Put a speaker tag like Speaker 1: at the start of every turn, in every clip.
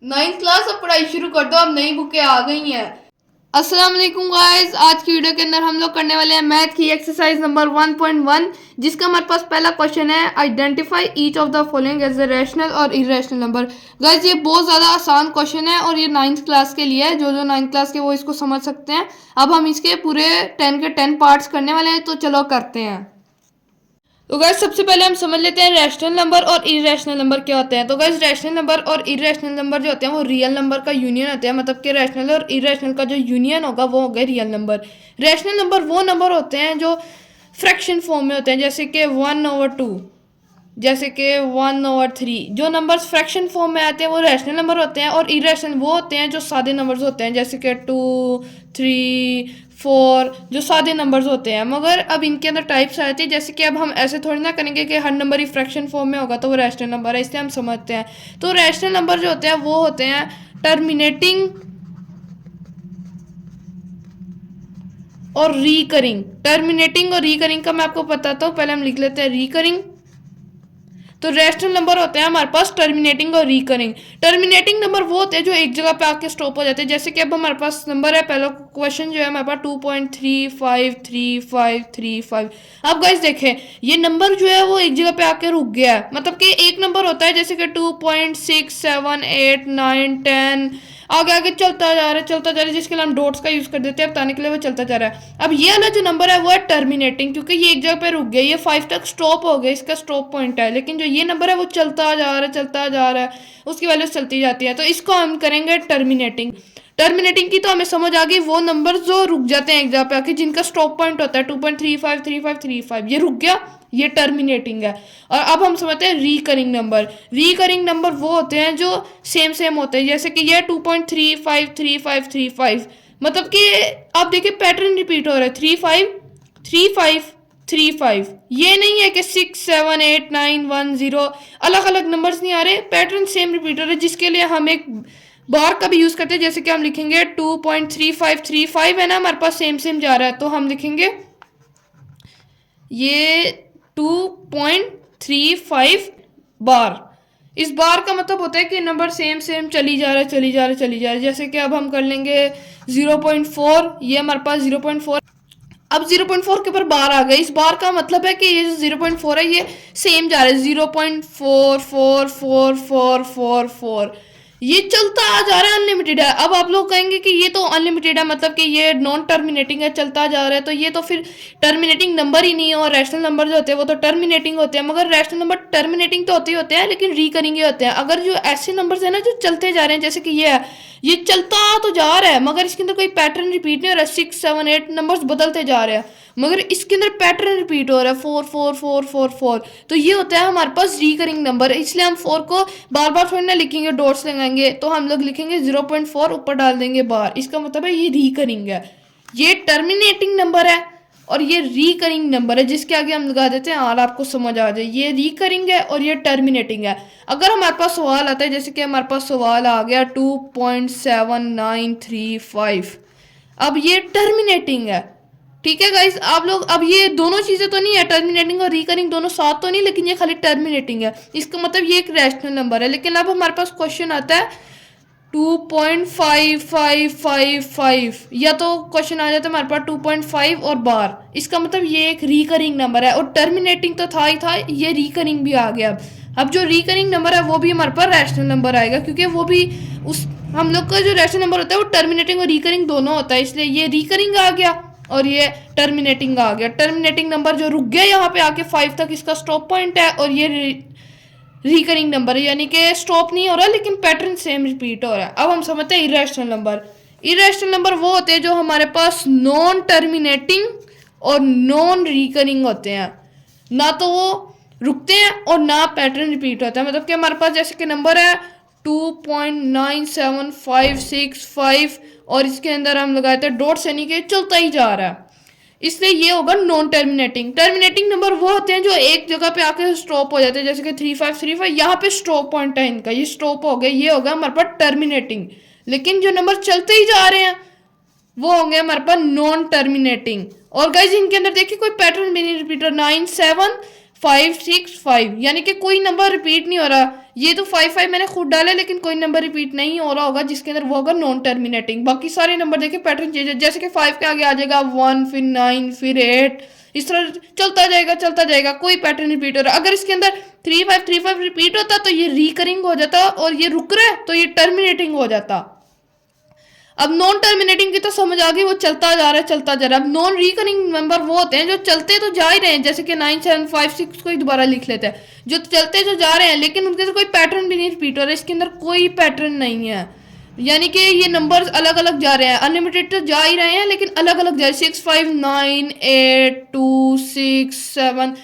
Speaker 1: Ninth class अब पढ़ाई शुरू कर दो। अब नई बुकें आ गई हैं। अस्सलाम वालेकुम गाइस, आज की वीडियो के अंदर हम लोग करने वाले हैं मैथ की एक्सरसाइज नंबर 1.1, जिसका हमारे पास पहला क्वेश्चन है, identify each of the following as a rational और इरेशनल नंबर। गाइस ये बहुत ज़्यादा आसान क्वेश्चन है और ये 9th क्लास के लिए है। जो 9th क्लास के वो इसको समझ सकते हैं। अब हम इसके पूरे 10 के 10 पार्ट्स करने वाले हैं, तो चलो करते हैं। तो गाइस सबसे पहले हम समझ लेते हैं रैशनल नंबर और इरेशनल नंबर क्या होते हैं। तो गाइस रैशनल नंबर और इरेशनल नंबर जो होते हैं वो रियल नंबर का यूनियन होते हैं। मतलब कि रैशनल और इरेशनल का जो यूनियन होगा वो हो गया रियल नंबर। रैशनल नंबर वो नंबर होते हैं जो फ्रैक्शन फॉर्म में होते हैं, जैसे कि 1/2, जैसे कि 1/3। जो नंबर्स फ्रैक्शन फॉर्म में आते हैं वो रैशनल नंबर होते हैं, और इरेशनल वो होते हैं जो सादे नंबर्स होते हैं, जैसे कि 2, 3, 4, जो सादे नंबर्स होते हैं। मगर अब इनके अंदर टाइप्स आती है, जैसे कि अब हम ऐसे थोड़ी ना करेंगे कि हर नंबर ही फ्रैक्शन फॉर्म में होगा तो वो रैशनल नंबर है, इसलिए हम समझते हैं। तो रैशनल नंबर जो होते हैं वो होते हैं टर्मिनेटिंग और रिकरिंग। टर्मिनेटिंग और रिकरिंग का मैं आपको बताता हूँ, पहले हम लिख लेते हैं रिकरिंग। तो रैशनल नंबर होते हैं हमारे पास टर्मिनेटिंग और रिकरिंग। टर्मिनेटिंग नंबर वो होते हैं जो एक जगह पे आके स्टॉप हो जाते हैं, जैसे कि अब हमारे पास नंबर है, पहला क्वेश्चन जो है हमारे पास 2.353535। अब गाइस देखें, ये नंबर जो है वो एक जगह पे आके रुक गया है। मतलब कि एक नंबर होता है जैसे कि 2.678 9 10, आगे आगे चलता जा रहा है, चलता जा रहा है, जिसके लिए हम डॉट्स का यूज कर देते हैं बताने के लिए, वो चलता जा रहा है। अब ये वाला जो नंबर है वो है टर्मिनेटिंग, क्योंकि ये एक जगह पे रुक गया, ये 5 तक स्टॉप हो गया, इसका स्टॉप पॉइंट है। लेकिन जो ये नंबर है वो चलता जा रहा है, चलता जा रहा है, उसकी वैल्यू चलती जाती है, तो इसको हम करेंगे टर्मिनेटिंग। टर्मिनेटिंग की तो हमें समझ आ गई, वो नंबर जो रुक जाते हैं एक जगह पे आके, जिनका स्टॉप पॉइंट होता है 2.353535, ये रुक गया, ये टर्मिनेटिंग है। और अब हम समझते हैं रिकरिंग नंबर। रिकरिंग नंबर वो होते हैं जो सेम सेम होते हैं, जैसे कि ये 2.353535, मतलब कि आप देखिए पैटर्न रिपीट हो रहा है, 353535। ये नहीं है कि 6 7 8 9 1 0 अलग अलग नंबर्स नहीं आ रहे, पैटर्न सेम रिपीट हो रहा है, जिसके लिए हम एक बार का भी यूज करते हैं। जैसे कि हम लिखेंगे 2.3535 है ना, हमारे पास सेम सेम जा रहा है, तो हम लिखेंगे ये 2.35 बार। इस बार का मतलब होता है कि नंबर सेम सेम चली जा रहा है, चली जा रहा है, चली जा रहा है। जैसे कि अब हम कर लेंगे 0.4, ये हमारे पास 0.4। अब 0.4 के ऊपर बार आ गए, इस बार का मतलब है कि ये जो 0.4 है ये सेम जा रहा है, 0.444444, ये चलता आ जा रहा है, अनलिमिटेड है। अब आप लोग कहेंगे कि ये तो अनलिमिटेड है, मतलब कि ये नॉन टर्मिनेटिंग है, चलता जा रहा है, तो ये तो फिर टर्मिनेटिंग नंबर ही नहीं है। और रैशनल नंबर जो होते हैं वो तो टर्मिनेटिंग होते हैं, मगर रैशनल नंबर टर्मिनेटिंग तो होते ही होते हैं, लेकिन रिकरिंग ही होते हैं। अगर जो ऐसे नंबर है ना जो चलते जा रहे हैं, जैसे कि ये है, ये चलता तो जा रहा है मगर इसके अंदर कोई पैटर्न रिपीट नहीं हो रहा है, 6 7 8 नंबर्स बदलते जा रहे हैं, मगर इसके अंदर पैटर्न रिपीट हो रहा है 4 4 4 4 4। तो ये होता है हमारे पास रिकरिंग नंबर, इसलिए हम 4 को बार बार थोड़ी ना लिखेंगे, डॉट्स लगाएंगे, तो हम लोग लिखेंगे 0.4 ऊपर डाल देंगे बार, इसका मतलब है ये रिकरिंग है। ये टर्मिनेटिंग नंबर है और ये रिकरिंग नंबर है, जिसके आगे हम लगा देते हैं आर, आपको समझ आ जाए। ये रिकरिंग है और ये टर्मिनेटिंग है। अगर हमारे पास सवाल आता है, जैसे कि हमारे पास सवाल आ गया 2.7935, अब ये टर्मिनेटिंग है। ठीक है गाइस, आप लोग अब ये दोनों चीज़ें तो नहीं है, टर्मिनेटिंग और रिकरिंग दोनों साथ तो नहीं, लेकिन ये खाली टर्मिनेटिंग है, इसका मतलब ये एक रैशनल नंबर है। लेकिन अब हमारे पास क्वेश्चन आता है 2.5555, या तो क्वेश्चन आ जाता है हमारे पास 2.5 और बार, इसका मतलब ये एक रिकरिंग नंबर है। और टर्मिनेटिंग तो था ही था, ये रिकरिंग भी आ गया। अब जो रिकरिंग नंबर है वो भी हमारे पास रैशनल नंबर आएगा, क्योंकि वो भी उस हम लोग का जो रैशनल नंबर होता है वो टर्मिनेटिंग और रिकरिंग दोनों होता है, इसलिए ये रिकरिंग आ गया और ये टर्मिनेटिंग आ गया। टर्मिनेटिंग नंबर जो रुक गया यहाँ पे आके 5 तक, इसका स्टॉप पॉइंट है, और ये रिकरिंग नंबर है, यानी कि स्टॉप नहीं हो रहा लेकिन पैटर्न सेम रिपीट हो रहा है। अब हम समझते हैं इरेशनल नंबर। इरेशनल नंबर वो होते हैं जो हमारे पास नॉन टर्मिनेटिंग और नॉन रिकरिंग होते हैं, ना तो वो रुकते हैं और ना पैटर्न रिपीट होता है। मतलब कि हमारे पास जैसे कि नंबर है 2.97565 और इसके अंदर हम लगाते हैं डॉट्स, यानी कि चलता ही जा रहा है, इसलिए ये होगा नॉन टर्मिनेटिंग। टर्मिनेटिंग नंबर वो होते हैं जो एक जगह पे आके स्टॉप हो जाते हैं, जैसे कि 3535, यहाँ पे स्टॉप पॉइंट है इनका, ये स्टॉप हो गया, ये होगा हमारे पास टर्मिनेटिंग। लेकिन जो नंबर चलते ही जा रहे हैं वो होंगे हमारे पास नॉन टर्मिनेटिंग। और गाइज इनके अंदर देखिए कोई पैटर्न भी नहीं रिपीट हो, 9 7 565, यानी कि कोई नंबर रिपीट नहीं हो रहा। ये तो 55 मैंने खुद डाला, लेकिन कोई नंबर रिपीट नहीं हो रहा होगा जिसके अंदर वो होगा नॉन टर्मिनेटिंग। बाकी सारे नंबर देखिए पैटर्न चेंज है, जैसे कि 5 के आगे आ जाएगा 1, फिर 9, फिर 8, इस तरह चलता जाएगा, कोई पैटर्न रिपीट हो रहा है। अगर इसके अंदर 3535 रिपीट होता तो ये रिकरिंग हो जाता, और ये रुक रहा है तो ये टर्मिनेटिंग हो जाता। अब नॉन टर्मिनेटिंग की तो समझ आ गई, वो चलता जा रहा है। अब नॉन रिकरिंग नंबर वो होते हैं जो चलते तो जा ही रहे हैं, जैसे कि 9, 7, 5, 6 को ही दोबारा लिख लेते हैं, जो चलते जो जा रहे हैं लेकिन उनके से कोई पैटर्न भी नहीं रिपीट हो रहा है, इसके अंदर कोई पैटर्न नहीं है। यानी कि ये नंबर्स अलग अलग जा रहे हैं, अनलिमिटेड तो जा ही रहे हैं लेकिन अलग अलग जा रहे हैं, 6, 5, 9, 8, 2, 6, 7,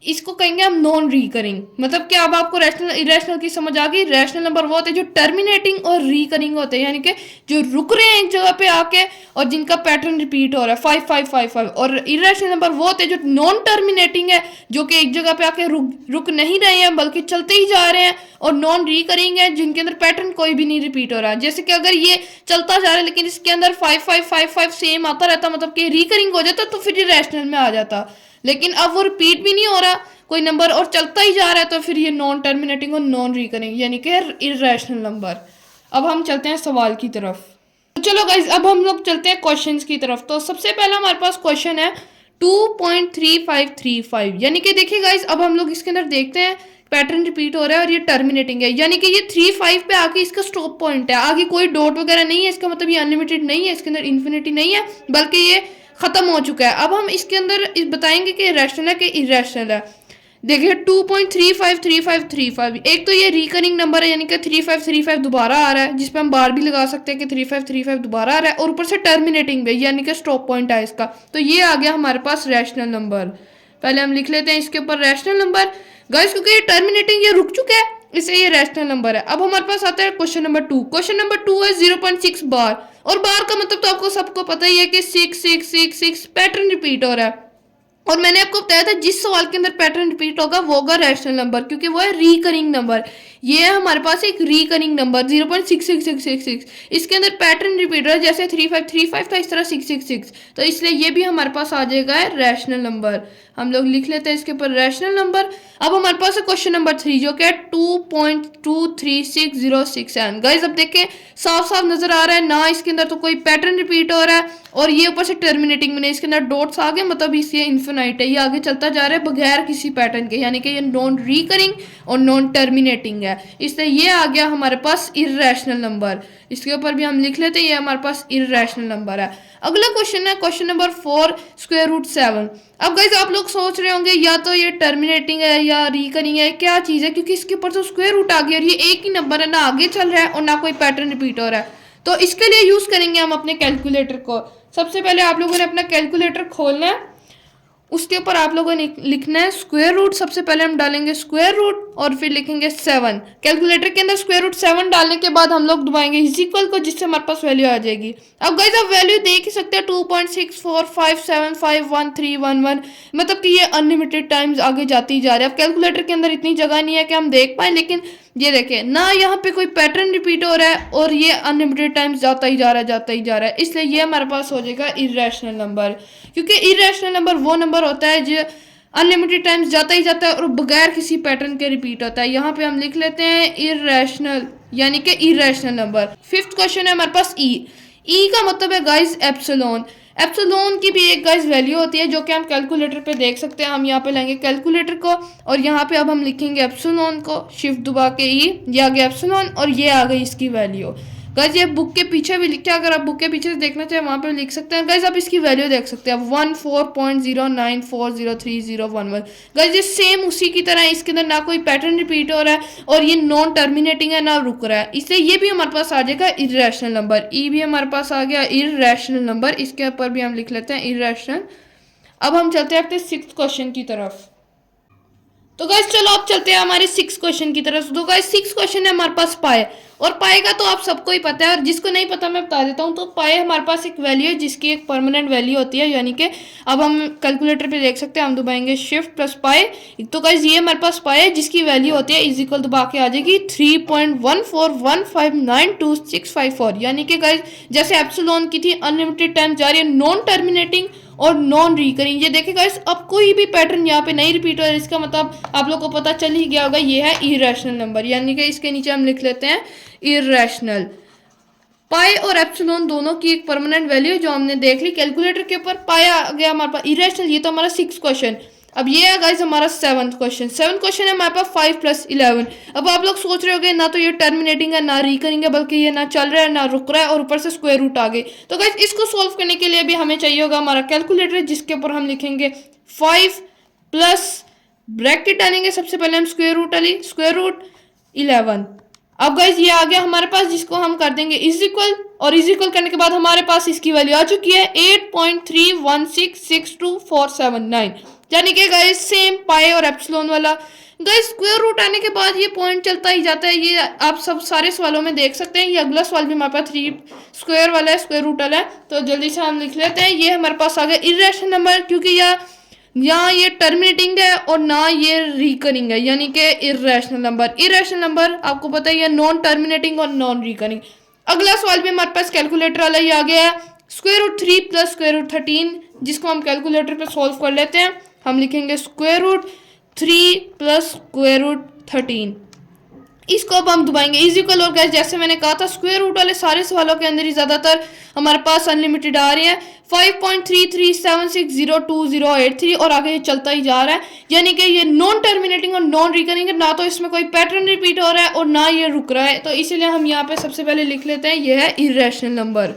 Speaker 1: इसको कहेंगे हम नॉन रिकरिंग। मतलब क्या अब आपको रैशनल इरेशनल की समझ आ गई। रैशनल नंबर वो होते हैं जो टर्मिनेटिंग और रिकरिंग होते हैं, यानी कि जो रुक रहे हैं एक जगह पे आके और जिनका पैटर्न रिपीट हो रहा है 5, 5, 5, 5। और इरेशनल नंबर वो होते हैं जो नॉन टर्मिनेटिंग है, जो कि एक जगह पे आके रुक नहीं रहे हैं बल्कि चलते ही जा रहे हैं, और नॉन रिकरिंग है जिनके अंदर पैटर्न कोई भी नहीं रिपीट हो रहा है। जैसे कि अगर ये चलता जा रहा है लेकिन इसके अंदर 5, 5, 5, 5 सेम आता रहता, मतलब कि रिकरिंग हो जाता, तो फिर ये रैशनल में आ जाता। लेकिन अब वो रिपीट भी नहीं हो रहा कोई नंबर और चलता ही जा रहा है, तो फिर ये नॉन टर्मिनेटिंग और नॉन रिकरिंग यानी कि इररेशनल नंबर। अब हम चलते हैं सवाल की तरफ। तो चलो गाइज अब हम लोग चलते हैं क्वेश्चंस की तरफ। तो सबसे पहला हमारे पास क्वेश्चन है 2.3535, यानी कि देखिए गाइज अब हम लोग इसके अंदर देखते हैं पैटर्न रिपीट हो रहा है और ये टर्मिनेटिंग है, यानी कि ये 35 पे आके इसका स्टॉप पॉइंट है, आगे कोई डॉट वगैरह नहीं है, इसका मतलब ये अनलिमिटेड नहीं है, इसके अंदर इन्फिनिटी नहीं है, बल्कि ये खत्म हो चुका है। अब हम इसके अंदर बताएंगे कि रैशनल है कि इरेशनल है। देखिए 2.353535, एक तो ये रिकरिंग नंबर है, यानी कि 3535 दोबारा आ रहा है, जिस पे हम बार भी लगा सकते हैं कि 3535 दोबारा आ रहा है, और ऊपर से टर्मिनेटिंग भी, यानी कि स्टॉप पॉइंट है इसका। तो ये आ गया हमारे पास रैशनल नंबर। पहले हम लिख लेते हैं इसके ऊपर रैशनल नंबर गाइस, क्योंकि ये टर्मिनेटिंग ये रुक चुका है इसलिए ये रैशनल नंबर है। अब हमारे पास आता है क्वेश्चन नंबर 2। क्वेश्चन नंबर 2 है 0.6 बार, और बार का मतलब तो आपको सबको पता ही है कि 6, 6, 6, 6 पैटर्न रिपीट हो रहा है। और मैंने आपको बताया था जिस सवाल के अंदर पैटर्न रिपीट होगा वो होगा रैशनल नंबर, क्योंकि वो है रिकरिंग नंबर। ये है हमारे पास एक रिकरिंग नंबर 0.66666, इसके अंदर पैटर्न रिपीट हो रहा है, जैसे 3535 था इस तरह 666, तो इसलिए ये भी हमारे पास आ जाएगा रैशनल नंबर। हम लोग लिख लेते हैं इसके ऊपर रैशनल नंबर। अब हमारे पास है क्वेश्चन नंबर 3 जो कि है 2.23606। गाइस अब देखें साफ साफ नजर आ रहा है ना, इसके अंदर तो कोई पैटर्न रिपीट हो रहा है, और ये ऊपर से टर्मिनेटिंग में नहीं, इसके अंदर डॉट्स आ गए, मतलब इससे इन्फिनाइट है, ये आगे चलता जा रहा है बगैर किसी पैटर्न के, यानी कि ये नॉन रिकरिंग और नॉन टर्मिनेटिंग है, इसलिए ये आ गया हमारे पास इररेशनल नंबर। इसके ऊपर भी हम लिख लेते हैं ये हमारे पास इररेशनल नंबर है। अगला क्वेश्चन है क्वेश्चन नंबर 4 स्क्वायर रूट 7। अब गाइस आप लोग सोच रहे होंगे या तो ये टर्मिनेटिंग है या रिकरिंग है, क्या चीज़ है, क्योंकि इसके ऊपर तो स्क्वायर रूट आ गया और ये एक ही नंबर है, ना आगे चल रहा है और ना कोई पैटर्न रिपीट हो रहा है। तो इसके लिए यूज़ करेंगे हम अपने कैलकुलेटर को। सबसे पहले आप लोगों ने अपना कैलकुलेटर खोलना है, उसके ऊपर आप लोगों ने लिखना है स्क्वायर रूट। सबसे पहले हम डालेंगे स्क्वायर रूट और फिर लिखेंगे 7। कैलकुलेटर के अंदर स्क्वायर रूट 7 डालने के बाद हम लोग दबाएंगे इज इक्वल को, जिससे हमारे पास वैल्यू आ जाएगी। अब गाइस आप वैल्यू देख ही सकते हैं 2.64575111, मतलब कि ये अनलिमिटेड टाइम्स आगे जाती जा रही है। अब कैलकुलेटर के अंदर इतनी जगह नहीं है कि हम देख पाए, लेकिन ये देखें ना यहाँ पे कोई पैटर्न रिपीट हो रहा है और ये अनलिमिटेड टाइम्स जाता ही जा रहा है, इसलिए ये हमारे पास हो जाएगा इररेशनल नंबर। क्योंकि इररेशनल नंबर वो नंबर होता है जो अनलिमिटेड टाइम्स जाता ही जाता है और बगैर किसी पैटर्न के रिपीट होता है। यहाँ पे हम लिख लेते हैं इररेशनल, यानी कि इररेशनल नंबर। 5th क्वेश्चन है हमारे पास ई का मतलब है गाइस एप्सिलॉन। एप्सिलॉन की भी एक गाइस वैल्यू होती है जो कि हम कैलकुलेटर पे देख सकते हैं। हम यहाँ पे लेंगे कैलकुलेटर को और यहाँ पे अब हम लिखेंगे एप्सिलॉन को, शिफ्ट दबा के ये आ गया एप्सिलॉन और ये आ गई इसकी वैल्यू। गाइस ये बुक के पीछे भी लिखते हैं, अगर आप बुक के पीछे से देखना चाहें वहाँ पे लिख सकते हैं। गाइस आप इसकी वैल्यू देख सकते हैं 14.09403011। गाइस ये सेम उसी की तरह है, इसके अंदर ना कोई पैटर्न रिपीट हो रहा है और ये नॉन टर्मिनेटिंग है ना रुक रहा है, इसलिए ये भी हमारे पास आ जाएगा इररेशनल नंबर। ई भी हमारे पास आ गया इररेशनल नंबर, इसके ऊपर भी हम लिख लेते हैं इररेशनल। अब हम चलते हैं अपने 6th क्वेश्चन की तरफ। तो गाइस चलो अब चलते हैं हमारे 6th क्वेश्चन की तरफ। तो गाइस 6th क्वेश्चन है हमारे पास पाए, और पाए का तो आप सबको ही पता है, और जिसको नहीं पता मैं बता देता हूँ। तो पाए हमारे पास एक वैल्यू है जिसकी एक परमानेंट वैल्यू होती है, यानी कि अब हम कैलकुलेटर पे देख सकते हैं, हम दबाएंगे शिफ्ट प्लस पाए। तो गाइस ये हमारे पास पाए है जिसकी वैल्यू होती है इज इक्वल दबा के आ जाएगी 3.141592654, यानी कि गाइस जैसे एप्सिलॉन की थी अनलिमिटेड टाइम जा रही है, नॉन टर्मिनेटिंग और नॉन रिकरिंग। ये देखिए गाइस, अब कोई भी पैटर्न यहाँ पे नहीं रिपीट हो रहा है, इसका मतलब आप लोग को पता चल ही गया होगा ये है इरेशनल नंबर, यानी कि इसके नीचे हम लिख लेते हैं इरेशनल। पाई और एप्सिलॉन दोनों की एक परमानेंट वैल्यू जो हमने देख ली कैलकुलेटर के ऊपर, पाया गया हमारे पास इरेशनल। ये तो हमारा 6 क्वेश्चन। अब ये है गाइस हमारा 7th क्वेश्चन। 7th क्वेश्चन है हमारे पास 5 + 11। अब आप लोग सोच रहे होंगे ना तो ये टर्मिनेटिंग है ना रिकरिंग है, बल्कि ये ना चल रहा है ना रुक रहा है और ऊपर से स्क्वायर रूट आ गई। तो गाइस इसको सोल्व करने के लिए भी हमें चाहिए होगा हमारा कैलकुलेटर, जिसके ऊपर हम लिखेंगे 5 प्लस ब्रैकेट डालेंगे सबसे पहले हम स्क्वायर रूट 11। अब गाइज ये आ गया हमारे पास, जिसको हम कर देंगे इज इक्वल, और इज इक्वल करने के बाद हमारे पास इसकी वैल्यू आ चुकी है 8.31662479, यानी कि गाइज सेम पाई और एप्सिलॉन वाला। गाइज स्क्वायर रूट आने के बाद ये पॉइंट चलता ही जाता है, ये आप सब सारे सवालों में देख सकते हैं। ये अगला सवाल भी हमारे पास 3 स्क्वायर वाला है, स्क्वायर रूट वाला है, तो जल्दी से हम लिख लेते हैं। ये हमारे पास आ गया इरेशनल नंबर, क्योंकि यहाँ ये टर्मिनेटिंग है और ना ये रिकरिंग है, यानी कि इरेशनल नंबर। इरेशनल नंबर आपको पता है ये नॉन टर्मिनेटिंग और नॉन रिकरिंग। अगला सवाल भी हमारे पास कैलकुलेटर वाला ही आ गया है, square root 3 plus square root 13, जिसको हम कैलकुलेटर पे सॉल्व कर लेते हैं। हम लिखेंगे square root 3 plus square root 13, इसको अब हम दबाएंगे इज इक्वल। और गाइस जैसे मैंने कहा था स्क्वायर रूट वाले सारे सवालों के अंदर ही ज्यादातर हमारे पास अनलिमिटेड आ रही है 5.3376028083 और आगे ये चलता ही जा रहा है, यानी कि ये नॉन टर्मिनेटिंग और नॉन रिकरिंग है, ना तो इसमें कोई पैटर्न रिपीट हो रहा है और ना ये रुक रहा है। तो इसीलिए हम यहाँ पे सबसे पहले लिख लेते हैं ये है इरेशनल नंबर।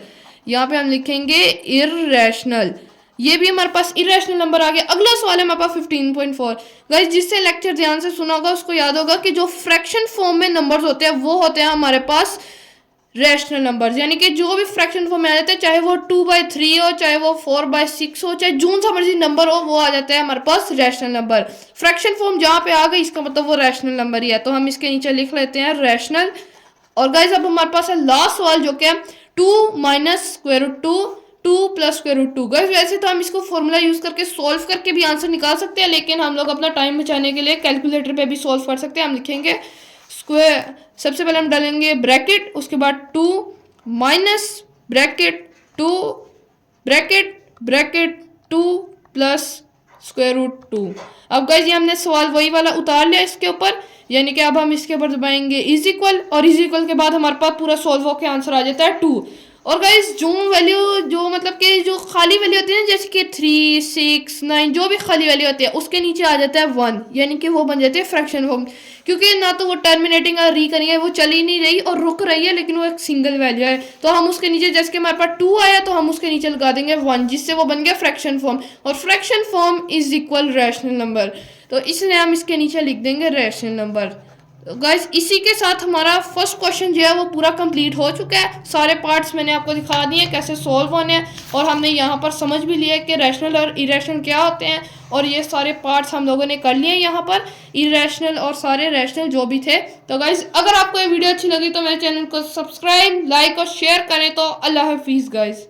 Speaker 1: यहाँ पे हम लिखेंगे इरेशनल, ये भी हमारे पास इरेशनल नंबर आ गया। अगला सवाल है हमारे पास 15.4। गाइस जिससे लेक्चर ध्यान से सुना होगा उसको याद होगा कि जो फ्रैक्शन फॉर्म में नंबर्स होते हैं वो होते हैं हमारे पास रैशनल नंबर्स, यानी कि जो भी फ्रैक्शन फॉर्म में आ जाते हैं, चाहे वो 2/3 हो, चाहे वो 4/6 हो, चाहे जोन सा मर्जी नंबर हो, वो आ जाता है हमारे पास रैशनल नंबर। फ्रैक्शन फॉर्म जहाँ पे आ गई इसका मतलब वो रैशनल नंबर ही है, तो हम इसके नीचे लिख लेते हैं रैशनल। और गाइस अब हमारे पास है लास्ट सवाल जो कि 2 minus square root 2 plus square root 2। Guys वैसे तो हम इसको फॉर्मूला यूज करके सॉल्व करके भी आंसर निकाल सकते हैं, लेकिन हम लोग अपना टाइम बचाने के लिए कैलकुलेटर पे भी सॉल्व कर सकते हैं। हम लिखेंगे स्क्वायर, सबसे पहले हम डालेंगे ब्रैकेट, उसके बाद 2 minus bracket 2 bracket 2 plus square root 2। अब गाइस ये हमने सवाल वही वाला उतार लिया इसके ऊपर, यानी कि अब हम इसके ऊपर दबाएंगे इज इक्वल, और इज इक्वल के बाद हमारे पास पूरा सॉल्व होकर आंसर आ जाता है 2। और गाइस जो वैल्यू जो मतलब कि जो खाली वैल्यू होती है ना, जैसे कि 3, 6, 9 जो भी खाली वैल्यू होती है उसके नीचे आ जाता है 1, यानी कि वो बन जाते हैं फ्रैक्शन फॉर्म, क्योंकि ना तो वो टर्मिनेटिंग और रिकरिंग है, वो चल ही नहीं रही और रुक रही है, लेकिन वो एक सिंगल वैल्यू है। तो हम उसके नीचे जैसे कि हमारे पास 2 आया तो हम उसके नीचे लगा देंगे 1, जिससे वो बन गया फ्रैक्शन फॉर्म, और fraction form is equal rational number, तो इसलिए हम इसके नीचे लिख देंगे रैशनल नंबर। गाइस इसी के साथ हमारा फर्स्ट क्वेश्चन जो है वो पूरा कंप्लीट हो चुका है। सारे पार्ट्स मैंने आपको दिखा दिए कैसे सॉल्व होने हैं, और हमने यहाँ पर समझ भी लिया कि रैशनल और इरेशनल क्या होते हैं, और ये सारे पार्ट्स हम लोगों ने कर लिए यहाँ पर, इरेशनल और सारे रैशनल जो भी थे। तो गाइस अगर आपको ये वीडियो अच्छी लगी तो मेरे चैनल को सब्सक्राइब, लाइक और शेयर करें। तो अल्लाह हाफिज़ गाइस।